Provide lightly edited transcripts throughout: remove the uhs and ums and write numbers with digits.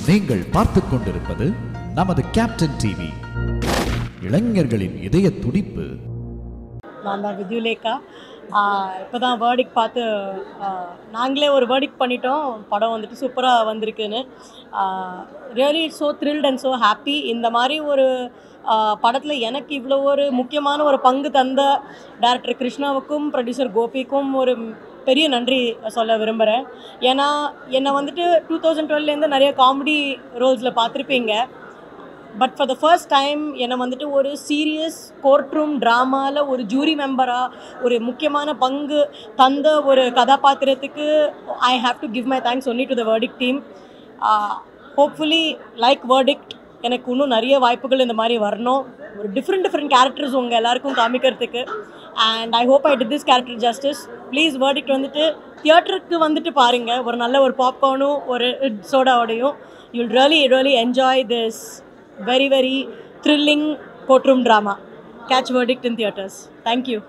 நீங்கள் பார்த்துக் கொண்டிருப்பது நமது கேப்டன் டிவி. இளைஞர்களின் இதய துடிப்பு. நான் தான் வித்யுலேகா. இப்போ தான் வேர்டிக் பார்த்து நாங்களே ஒரு வேர்டிக் பண்ணிட்டோம். படம் வந்துட்டு சூப்பராக வந்திருக்குன்னு. Really so thrilled and so happy. இந்த மாதிரி ஒரு படத்தில் எனக்கு இவ்வளோ ஒரு முக்கியமான ஒரு பங்கு தந்த டைரக்டர் கிருஷ்ணாவுக்கும் ப்ரொடியூசர் கோபிக்கும் ஒரு பெரிய நன்றி சொல்ல விரும்புகிறேன். ஏன்னா என்னை வந்துட்டு 2012லேருந்து நிறைய காமெடி ரோல்ஸில் பார்த்துருப்பீங்க. But for the first time என்னை வந்துட்டு ஒரு சீரியஸ் கோர்ட் ரூம் ட்ராமாவில் ஒரு ஜூரி மெம்பராக ஒரு முக்கியமான பங்கு தந்த ஒரு கதாபாத்திரத்துக்கு I have to give my thanks only to the verdict team. Hopefully like verdict எனக்கு இன்னும் நிறைய வாய்ப்புகள் இந்த மாதிரி வரணும். ஒரு டிஃப்ரெண்ட் கேரக்டர்ஸ் உங்கள் எல்லாருக்கும் காமிக்கிறதுக்கு. And I hope I did this character justice. Please verdict வந்துட்டு தியேட்டருக்கு வந்துட்டு பாருங்கள். ஒரு நல்ல ஒரு பாப்கார்னும் ஒரு சோடாவோடையும் you'll really enjoy this very thrilling courtroom drama. Catch Verdict in theatres. Thank you.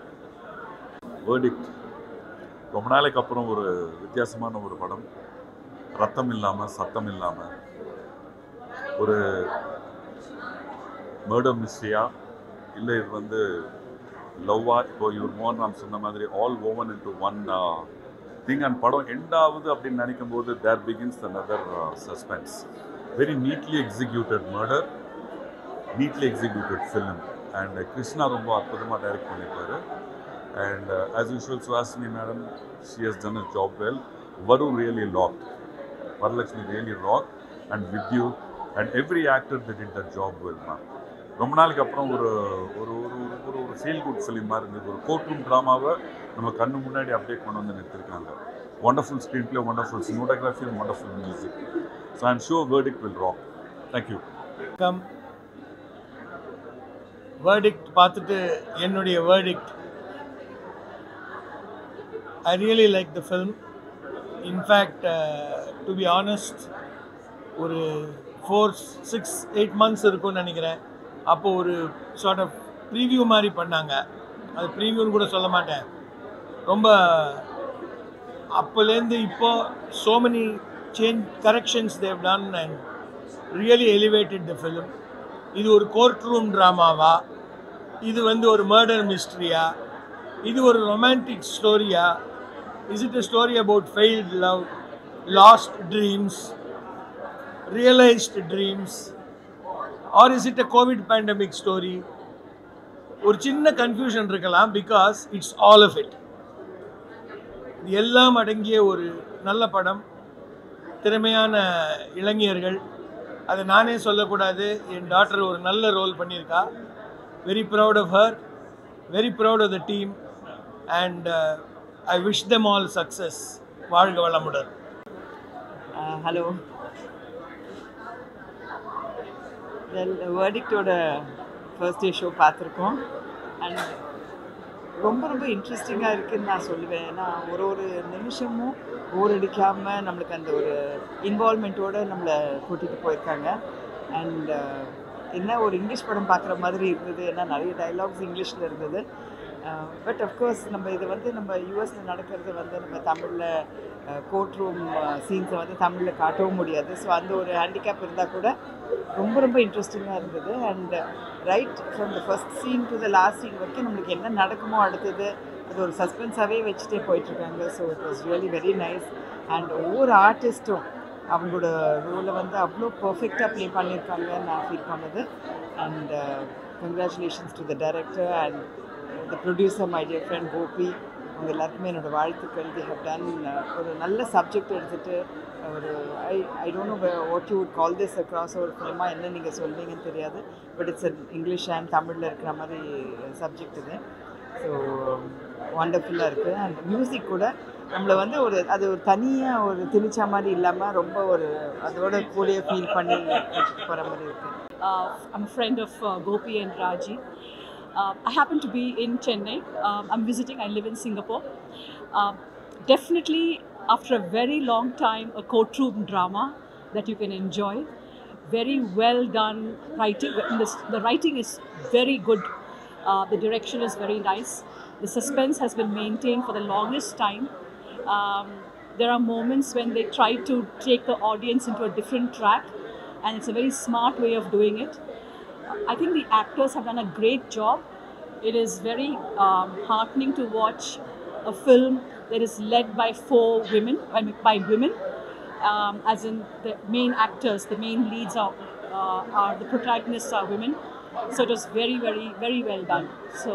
Verdict ரொம்ப நாளைக்கு அப்புறம் ஒரு வித்தியாசமான ஒரு படம். ரத்தம் இல்லாமல் சத்தம் இல்லாமல் ஒரு மர்டர் மிஸ்ட்ரியா இல்லை இது வந்து லவ்வா இப்போ இவர் மோகன் ராம் சொன்ன மாதிரி all woven into one thing. And படம் எண்டாவது அப்படின்னு நினைக்கும் போது there begins another suspense. Very neatly executed murder, neatly executed film, and Krishna ரொம்ப அற்புதமாக டைரக்ட் பண்ணியிருக்காரு. And as usual, Suhasini madam, she has done a job well. Varu really rocked, Varalakshmi really rocked, and Vidyu and every actor that did that job well. ரொம்ப நாளைக்கு அப்புறம் ஒரு ஒரு ஒரு ஒரு ஃபீல் குட் ஃபிலிம் மாதிரி இருந்தது. ஒரு கோர்ட் ரூம் ட்ராமாவை நம்ம கண்ணு முன்னாடி அப்டேட் பண்ண வந்து நிறுத்திருக்காங்க. Wonderful screenplay, wonderful cinematography, and wonderful music. So I'm sure Verdict will rock. Thank you. Come. Verdict பார்த்துட்டு என்னுடைய verdict. I really like the film. In fact, to be honest, ஒரு 4-6-8 months இருக்கும்னு நினைக்கிறேன். அப்போ ஒரு sort of preview மாதிரி பண்ணாங்க. அது ப்ரீவியூன்னு கூட சொல்ல மாட்டேன். ரொம்ப அப்போலேருந்து இப்போ so many corrections they have done and really elevated the film. இது ஒரு கோர்ட் ரூம் ட்ராமாவா, இது வந்து ஒரு மர்டர் மிஸ்ட்ரியா, இது ஒரு ரொமான்டிக் ஸ்டோரியா, is it a story about failed love, lost dreams, realized dreams, or is it a COVID pandemic story? ஒரு சின்ன கன்ஃபியூஷன் இருக்கலாம் because it's all of it. இது எல்லாம் அடங்கிய ஒரு நல்ல படம். திறமையான இளைஞர்கள், அதை நானே சொல்லக்கூடாது, என் டாட்டர் ஒரு நல்ல ரோல் பண்ணியிருக்கா. Very proud of her, very proud of the team, and I wish them all success. வாழ்க வளமுடன். ஹலோ, வேர்டிக்டோட ஃபர்ஸ்ட் டே ஷோ பார்த்துருக்கோம். அண்ட் ரொம்ப இன்ட்ரெஸ்டிங்காக இருக்குதுன்னு நான் சொல்லுவேன். ஏன்னா ஒரு நிமிஷமும் போர் அடிக்காமல் நம்மளுக்கு அந்த ஒரு இன்வால்மெண்ட்டோடு நம்மளை கூட்டிகிட்டு போயிருக்காங்க. அண்ட் என்ன ஒரு இங்கிலீஷ் படம் பார்க்குற மாதிரி இருந்தது. ஏன்னா நிறைய டைலாக்ஸ் இங்கிலீஷில் இருந்தது. பட் அஃப்கோர்ஸ் நம்ம இது வந்து நம்ம யூஎஸில் நடக்கிறது வந்து நம்ம தமிழில் கோர்ட் ரூம் சீன்ஸை வந்து தமிழில் காட்டவும் முடியாது. ஸோ அந்த ஒரு ஹேண்டிகேப் இருந்தால் கூட ரொம்ப இன்ட்ரெஸ்டிங்காக இருந்தது. And right from the first scene to the last scene வரைக்கும் நம்மளுக்கு என்ன நடக்குமோ அடுத்தது அது ஒரு சஸ்பென்ஸாகவே வச்சுட்டே போயிட்டுருக்காங்க. So it was really very nice. And ஒவ்வொரு ஆர்டிஸ்ட்டும் அவங்களோட ரோலை வந்து அவ்வளோ பர்ஃபெக்டாக ப்ளே பண்ணியிருக்காங்கன்னு நான் ஃபீல் பண்ணது. And congratulations to the director and the producer, my dear friend Gopi. அவங்க எல்லாருக்குமே என்னோடய வாழ்த்துக்கள். தி ஹவ் டன் ஒரு நல்ல சப்ஜெக்ட் எடுத்துகிட்டு ஒரு I don't know what you would call this across ஒரு ஃபிலிமாக என்ன நீங்கள் சொல்வீங்கன்னு தெரியாது. பட் இட்ஸ் இங்கிலீஷ் அண்ட் தமிழில் இருக்கிற மாதிரி சப்ஜெக்ட் இது. ஸோ வண்டர்ஃபுல்லாக இருக்குது. அண்ட் மியூசிக் கூட நம்மளை வந்து அது ஒரு தனியாக ஒரு திணிச்சா மாதிரி இல்லாமல் ரொம்ப ஒரு அதோட கூடயே ஃபீல் பண்ணி போகிற மாதிரி இருக்குது. I'm a friend of Gopi and Raji. I happen to be in Chennai. I'm visiting. I live in Singapore. Definitely, after a very long time, a courtroom drama that you can enjoy. Very well done writing. The writing is very good. The direction is very nice. The suspense has been maintained for the longest time. There are moments when they try to take the audience into a different track, and it's a very smart way of doing it. I think the actors have done a great job. It is very heartening to watch a film that is led by 4 women, by women, as in the main actors, the main leads are the protagonists are women. So it was very, very, very well done. So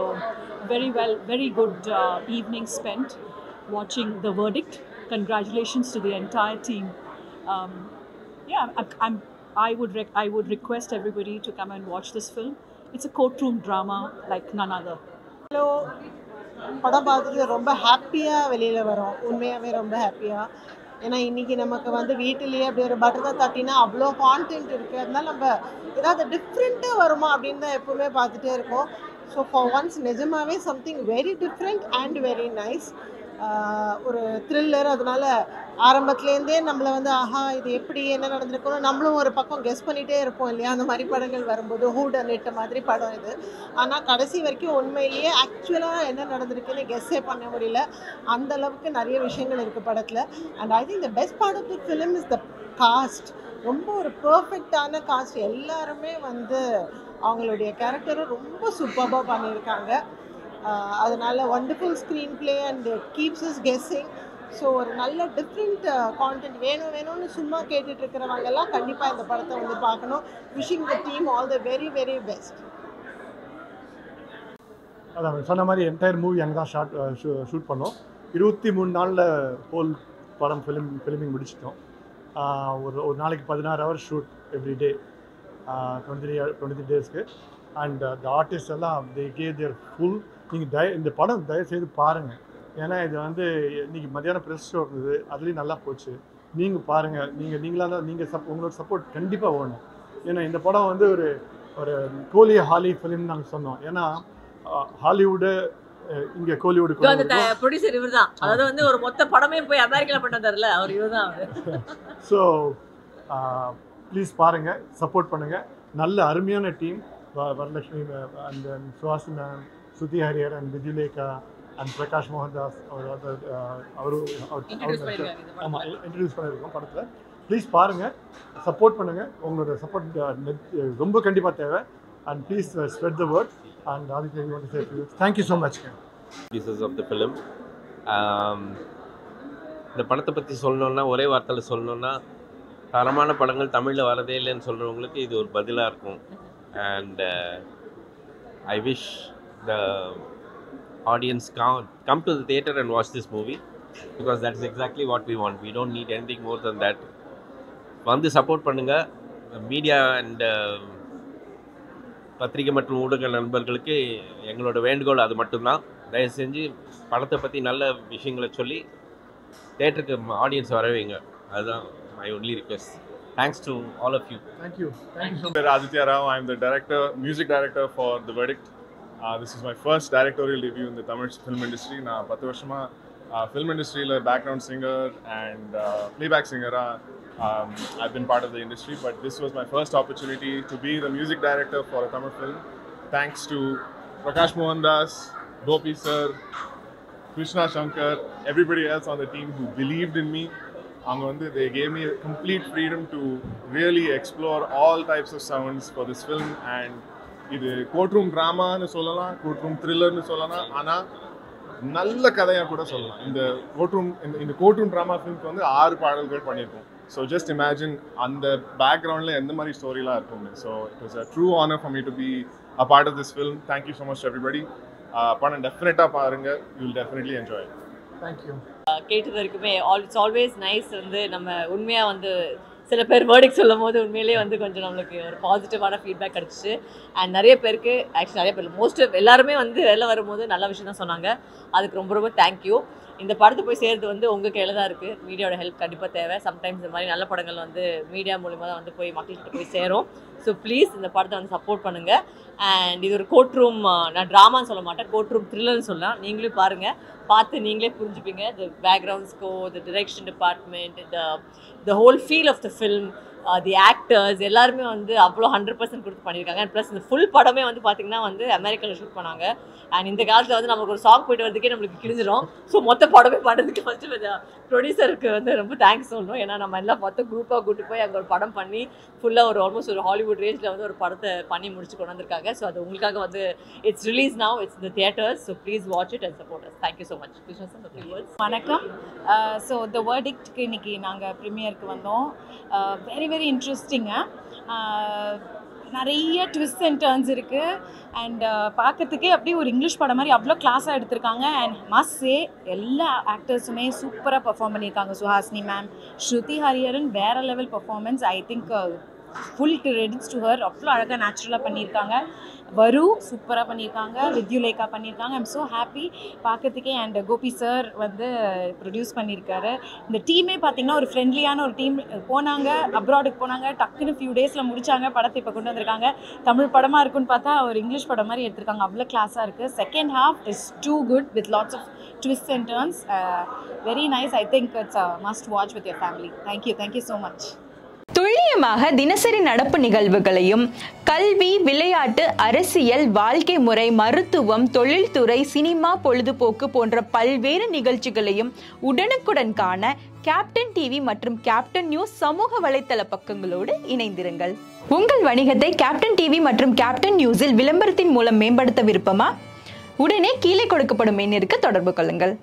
very good evening spent watching The Verdict. Congratulations to the entire team. I would request everybody to come and watch this film. It's a courtroom drama like none other. Hello படம் பார்த்துட்டு ரொம்ப ஹாப்பியாக வெளியில் வரோம். உண்மையாகவே ரொம்ப ஹாப்பியாக. ஏன்னா இன்றைக்கி நமக்கு வந்து வீட்டிலேயே அப்படி ஒரு பட்டத்தை தட்டினா அவ்வளோ கான்டென்ட் இருக்குது. அதனால நம்ம ஏதாவது டிஃப்ரெண்ட்டாக வருமா அப்படின்னு தான் எப்போவுமே பார்த்துட்டே இருக்கோம். ஸோ ஃபார் ஒன்ஸ் நிஜமாகவே something very different and very nice. ஒரு த்ரில்லர். அதனால ஆரம்பத்துலேருந்தே நம்மளை வந்து ஆஹா இது எப்படி என்ன நடந்திருக்கணும் நம்மளும் ஒரு பக்கம் கெஸ் பண்ணிகிட்டே இருப்போம் இல்லையா, அந்த மாதிரி படங்கள் வரும்போது. ஹூட் அண்ட் இட் மாதிரி படம் இது. ஆனால் கடைசி வரைக்கும் உண்மையிலேயே ஆக்சுவலாக என்ன நடந்திருக்குன்னு கெஸ்ஸே பண்ண முடியல. அந்தளவுக்கு நிறைய விஷயங்கள் இருக்குது படத்தில். And I think the best part of the film is the cast. ரொம்ப ஒரு பர்ஃபெக்டான காஸ்ட். எல்லாருமே வந்து அவங்களுடைய கேரக்டரை ரொம்ப சூப்பராக பண்ணியிருக்காங்க. அதனால் wonderful screen play and keeps is guessing. So ஒரு நல்ல டிஃப்ரெண்ட் கான்டென்ட் வேணும்னு சும்மா கேட்டுட்ருக்கிறவங்கெல்லாம் கண்டிப்பாக இந்த படத்தை வந்து பார்க்கணும். Wishing the team all the very very best. அதான் சொன்ன மாதிரி என்டையர் மூவி அங்கே தான் ஷூட் பண்ணோம். 23 நாளில் ஹோல் படம் ஃபிலிமிங் முடிச்சிட்டோம். ஒரு நாளைக்கு 16 ஹவர்ஸ் ஷூட் எவ்ரி டே, 23 டேஸ்க்கு. அண்ட் த ஆர்டிஸ்ட் எல்லாம் தே கேவ் தேர் ஃபுல். நீங்கள் இந்த படம் தயவுசெய்து பாருங்கள். ஏன்னா இது வந்து இன்றைக்கி மத்தியானம் ப்ரெஸ் ஷோ இருந்தது, அதுலேயும் நல்லா போச்சு. நீங்கள் பாருங்கள். நீங்களாக தான் உங்களோட சப்போர்ட் கண்டிப்பாக வேணும். ஏன்னா இந்த படம் வந்து ஒரு கோலி ஹாலி ஃபிலிம் நாங்கள் சொன்னோம். ஏன்னா ஹாலிவுட்டு இங்கே கோலிவுட் ப்ரொடியூசர் இவர் தான். அதாவது வந்து ஒரு மொத்த படமே போய் அமெரிக்காவில் பண்ண தரல அவர் இவர் தான். ஸோ ப்ளீஸ் பாருங்கள், சப்போர்ட் பண்ணுங்கள். நல்ல அருமையான team. Varalakshmi and Suhasini ma'am, Shruti ஹரியர் அண்ட் விஜயலேகா அண்ட் பிரகாஷ் மோகன்தாஸ் ஆமாம் இன்ட்ரடியூஸ் பண்ணியிருக்கோம் படத்தில். ப்ளீஸ் பாருங்கள், சப்போர்ட் பண்ணுங்கள். உங்களோட சப்போர்ட் ரொம்ப கண்டிப்பாக தேவை. And please spread the word. And Aditya, you want to say a few words? Thank you so much. Pieces of the film. இந்த படத்தை பற்றி சொல்லணுன்னா ஒரே வார்த்தையில் சொல்லணுன்னா தரமான படங்கள் தமிழில் வரதே இல்லைன்னு சொல்கிறவங்களுக்கு இது ஒரு பதிலாக இருக்கும். And I wish the audience come to the theatre and watch this movie because that is exactly what we want. We don't need anything more than that. வந்து சப்போர்ட் பண்ணுங்கள். மீடியா அண்ட் பத்திரிகை மற்றும் ஊடக நண்பர்களுக்கு எங்களோட வேண்டுகோள் அது மட்டும்தான். தயவு செஞ்சு படத்தை பற்றி நல்ல விஷயங்களை சொல்லி தேட்டருக்கு ஆடியன்ஸ் வரவைங்க. அதுதான் my only request. Thanks to all of you. Thank you so much. Aditya Rao. I'm the music director for The Verdict. This is my first directorial debut in the Tamil film industry. Na 10 varshama film industry la background singer and playback singer. I've been part of the industry, but this was my first opportunity to be the music director for a Tamil film. Thanks to Prakash Mohandas, Gopi sir, Krishna Shankar, everybody else on the team who believed in me. They gave me complete freedom to really explore all types of sounds for this film. And இது courtroom ட்ராமான்னு சொல்லலாம், courtroom த்ரில்லர்னு சொல்லலாம், ஆனால் நல்ல கதையாக கூட சொல்லலாம். இந்த courtroom drama ஃபிலிம்க்கு வந்து 6 பாடல்கள் பண்ணியிருக்கோம். ஸோ ஜஸ்ட் இமேஜின் அந்த பேக்ரவுண்டில் எந்த மாதிரி ஸ்டோரிலாம் இருக்கும்னு. So it was a true honour for me to be a part of this film. Thank you so much everybody. படம் டெஃபினட்டாக பாருங்கள். You will definitely enjoy. Thank you. கேட்டது வரைக்குமே இட்ஸ் ஆல்வேஸ் நைஸ். வந்து நம்ம உண்மையாக வந்து சில பேர் வேர்டிக் சொல்லும் போது உண்மையிலேயே வந்து கொஞ்சம் நம்மளுக்கு ஒரு பாசிட்டிவான ஃபீட்பேக் கிடச்சிச்சு. அண்ட் நிறைய பேருக்கு ஆக்சுவலி நிறைய பேர் மோஸ்ட் எல்லாருமே வந்து வெளில வரும்போது நல்ல விஷயம் தான் சொன்னாங்க. அதுக்கு ரொம்ப ரொம்ப தேங்க்யூ. இந்த படத்தை போய் சேர்றது வந்து உங்கள் கையில் தான் இருக்குது. மீடியாவோட ஹெல்ப் கண்டிப்பாக தேவை. சம்டைம்ஸ் இந்த மாதிரி நல்ல படங்கள் வந்து மீடியா மூலிமா தான் வந்து போய் மக்கள்கிட்ட போய் சேரும். ஸோ ப்ளீஸ் இந்த படத்தை வந்து சப்போர்ட் பண்ணுங்கள். அண்ட் இது ஒரு கோர்ட் ரூம், நான் ட்ராமான்னு சொல்ல மாட்டேன், கோர்ட் ரூம் த்ரில்லர்னு சொல்லலாம். நீங்களும் பாருங்கள், பார்த்து நீங்களே புரிஞ்சுப்பீங்க. The background score, the direction department, the whole feel of the film, the actors எல்லாருமே வந்து அவ்வளோ 100% கொடுத்து பண்ணியிருக்காங்க. அண்ட் ப்ளஸ் இந்த ஃபுல் படமே வந்து பார்த்திங்கன்னா வந்து அமெரிக்காவில் ஷூட் பண்ணாங்க. அண்ட் இந்த காலத்தில் வந்து நமக்கு ஒரு சாங் போயிட்டு வரதுக்கே நம்மளுக்கு கிழிஞ்சிடும். ஸோ மொத்த படமே பண்ணுறதுக்கு ஃபஸ்ட்டு ப்ரொடியூசருக்கு வந்து ரொம்ப தேங்க்ஸ் சொல்லணும். ஏன்னா நம்ம எல்லாம் மொத்த குரூப்பாக கூட்டு போய் அங்கே ஒரு படம் பண்ணி ஃபுல்லாக ஒரு ஆல்மோஸ்ட் ஒரு ஹாலிவுட் ரேஞ்சில் வந்து ஒரு படத்தை பண்ணி முடிச்சு கொண்டு வந்திருக்காங்க. ஸோ அது உங்களுக்காக வந்து it's release now, it's the theatres. So please watch it and support us. Thank you so much. வணக்கம். ஸோ த வேர்டிக்ட்க்கு இன்னைக்கு நாங்கள் ப்ரீமியருக்கு வந்தோம். வெரி வெரி இன்ட்ரெஸ்டிங்காக நிறைய ட்விஸ்ட் அண்ட் டர்ன்ஸ் இருக்குது. அண்ட் பார்க்கறதுக்கே அப்படியே ஒரு இங்கிலீஷ் படம் மாதிரி அவ்வளோ கிளாஸாக எடுத்திருக்காங்க. அண்ட் மஸ்ட் சே எல்லா ஆக்டர்ஸுமே சூப்பராக பர்ஃபார்ம் பண்ணியிருக்காங்க. சுஹாசினி மேம், ஸ்ருதி ஹரிஹரன் வேறு level performance. I think full credits to her. அவ்வளோ அழகாக நேச்சுரலாக பண்ணியிருக்காங்க. வரு சூப்பராக பண்ணியிருக்காங்க. வித்யுலேகா பண்ணியிருக்காங்க. ஐம் ஸோ ஹாப்பி பார்க்கறதுக்கே. அண்ட் கோபி சார் வந்து ப்ரொடியூஸ் பண்ணியிருக்காரு. இந்த டீமே பார்த்திங்கன்னா ஒரு ஃப்ரெண்ட்லியான ஒரு டீம். போனாங்க, அப்ராடுக்கு போனாங்க, டக்குன்னு ஃபியூ டேஸில் முடித்தாங்க, படத்தை இப்போ கொண்டு வந்திருக்காங்க. தமிழ் படமாக இருக்குன்னு பார்த்தா ஒரு இங்கிலீஷ் படம் மாதிரி எடுத்திருக்காங்க. அவ்வளோ கிளாஸாக இருக்குது. Second half is too good with lots of twists and turns. Very nice. I think it's a must watch with your family. Thank you so much. துல்லியமாக தினசரி நடப்பு நிகழ்வுகளையும் கல்வி, விளையாட்டு, அரசியல், வாழ்க்கை முறை, மருத்துவம், தொழில்துறை, சினிமா, பொழுதுபோக்கு போன்ற பல்வேறு நிகழ்ச்சிகளையும் உடனுக்குடன் காண கேப்டன் டிவி மற்றும் கேப்டன் நியூஸ் சமூக வலைத்தள பக்கங்களோடு இணைந்திருங்கள். உங்கள் வணிகத்தை கேப்டன் டிவி மற்றும் கேப்டன் நியூஸில் விளம்பரத்தின் மூலம் மேம்படுத்த விருப்பமா? உடனே கீழே கொடுக்கப்படும் எண்ணிற்கு தொடர்பு கொள்ளுங்கள்.